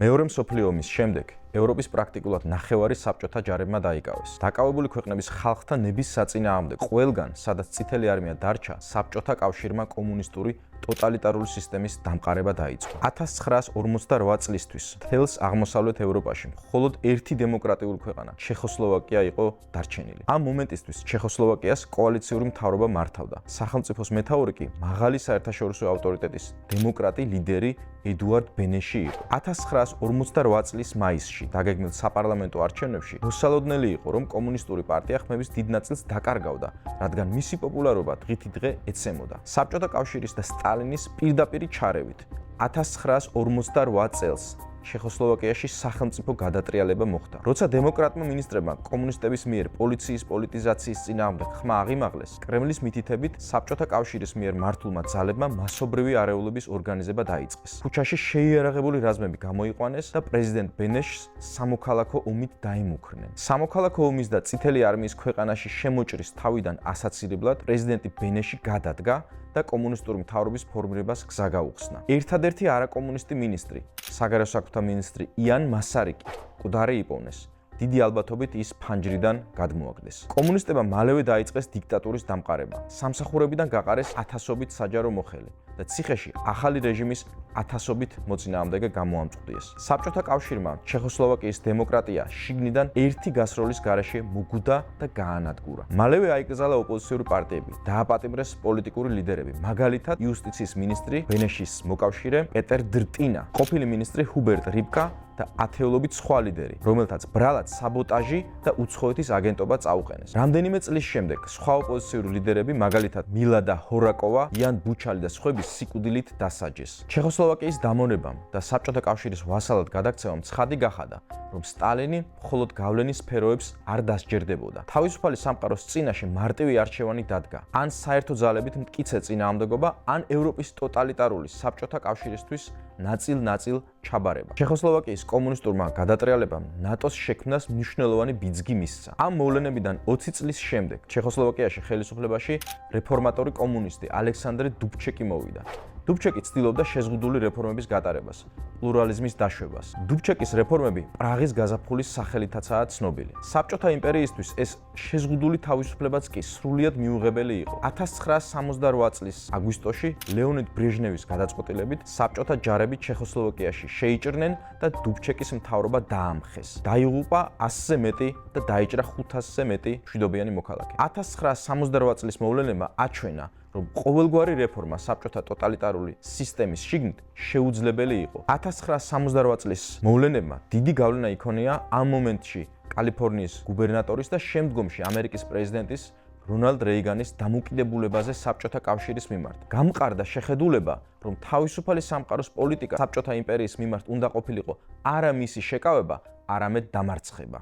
მეორე მსოფლიო ომის შემდეგ ევროპის პრაქტიკულად ნახევარი საბჭოთა ჯარებმა დაიკავეს. დაკავებული ქვეყნების ხალხთა ნების საწინააღმდეგო ყველგან, სადაც წითელი არმია დარჩა, საბჭოთა კავშირმა კომუნისტური ტოტალიტარული სისტემის დამყარება დაიწყო. 1948 წლისთვის მთელს აღმოსავლეთ ევროპაში მხოლოდ ერთი დემოკრატიული ქვეყანა, ჩეხოსლოვაკია იყო დარჩენილი. ამ მომენტისთვის ჩეხოსლოვაკიას კოალიციური მთავრობა მართავდა. სახელმწიფოს მეთაური კი მაღალი საერთაშორისო ავტორიტეტის დემოკრატი ლიდერი ედუარდ ბენეში იყო. 1948 წლის მაისში დაგეგმილ საპარლამენტო არჩევნებში მოსალოდნელი იყო, რომ კომუნისტური პარტია ხმების დიდ ნაწილს დაკარგავდა, რადგან მისი პოპულარობა დღითიდღე ეცემოდა. საბჭოთა კავშირის და სტალინის პირდაპირი ჩარევით 1948 წელს ჩეხოსლოვაკიაში სახელმწიფო გადატრიალება მოხდა. როცა დემოკრატმა მინისტრებმა კომუნისტების მიერ პოლიციის პოლიტიზაციის წინააღმდეგ ხმა აღიმაღლეს, კრემლის მითითებით საბჭოთა კავშირის მიერ მართულმა ძალებმა მასობრივი არეულობის ორგანიზება დაიწყეს. ქუჩაში შეიარაღებული რაზმები გამოიყვანეს და პრეზიდენტ ბენეშს სამოქალაქო ომით დაემუქრნენ. სამოქალაქო ომის და წითელი არმიის ქვეყანაში შემოჭრის თავიდან ასაცილებლად პრეზიდენტი ბენეში გადადგა და კომუნისტური მთავრობის ფორმირებას გზა გაუხსნა. ერთადერთი არაკომუნისტი მინისტრი, საგარეო საქმეთა მინისტრი იან მასარიკი მკვდარი იპოვნეს. დიდი ალბათობით ის ფანჯრიდან გადმოაგდეს. კომუნისტებმა მალევე დაიწყეს დიქტატურის დამყარება. სამსახურებიდან გაყარეს ათასობით საჯარო მოხელი და ციხეში ახალი რეჟიმის ათასობით მოწინააღმდეგე გამოამწყვდიეს. საბჭოთა კავშირმა ჩეხოსლოვაკიის დემოკრატია შიგნიდან ერთი გასროლის გარეშე მოგუდა და გაანადგურა. მალევე აიკრძალა ოპოზიციური პარტიები, დააპატიმრეს პოლიტიკური ლიდერები, მაგალითად იუსტიციის მინისტრი ბენეშის მოკავშირე პეტერ დრტინა, ყოფილი მინისტრი ჰუბერტ რიბკა და ათეულობით სხვა ლიდერი, რომელთაც ბრალად საბოტაჟი და უცხოეთის აგენტობა წაუყენეს. რამდენიმე წლის შემდეგ სხვა ოპოზიციური ლიდერები, მაგალითად მილადა ჰორაკოვა, იან ბუჩალი და სხვები სიკვდილით დასაჯეს. ჩეხოსლოვაკიის დამონებამ და საბჭოთა კავშირის ვასალად გადაქცევამ ცხადი გახადა, რომ სტალინი მხოლოდ გავლენის სფეროებს არ დასჯერდებოდა. თავისუფალი სამყაროს წინაშე მარტივი არჩევანი დადგა. ან საერთო ძალებით მტკიცე წინააღმდეგობა, ან ევროპის ტოტალიტარული საბჭოთა კავშირისთვის ნაწილ-ნაწილ ჩაბარება. ჩეხოსლოვაკიის კომუნისტურმა გადატრიალებამ ნატოს შექმნას მნიშვნელოვანი ბიძგი მისცა. ამ მოვლენებიდან 20 წლის შემდეგ ჩეხოსლოვაკიაში ხელისუფლებაში რეფორმატორი კომუნისტი ალექსანდრე დუბჩეკი მოვიდა. დუბჩეკი ცდილობდა შეზღუდული რეფორმების გატარებას, პლურალიზმის დაშვებას. დუბჩეკის რეფორმები პრაღის გაზაფხულის სახელითაცაა ცნობილი. საბჭოთა იმპერიისთვის ეს შეზღუდული თავისუფლებაც კი სრულიად მიუღებელი იყო. 1968 წლის აგვისტოში ლეონიდ ბრეჟნევის გადაწყვეტილებით საბჭოთა ჯარები ჩეხოსლოვაკიაში შეიჭრნენ და დუბჩეკის მთავრობა დაამხეს. დაიღუპა 100-ზე მეტი და დაიჭრა 500-ზე მეტი მშვიდობიანი მოქალაქე. 1968 წლის მოვლენებმა აჩვენა, რომ ყოველგვარი რეფორმა საბჭოთა ტოტალიტარული სისტემის შიგნით შეუძლებელი იყო. 1968 წლის მოვლენებმა დიდი გავლენა იქონია ამ მომენტში კალიფორნიის გუბერნატორის და შემდგომში ამერიკის პრეზიდენტის რონალდ რეიგანის დამოკიდებულებაზე საბჭოთა კავშირის მიმართ. გამყარდა შეხედულება, რომ თავისუფალი სამყაროს პოლიტიკა საბჭოთა იმპერიის მიმართ უნდა ყოფილიყო არა მისი შეკავება, არამედ დამარცხება.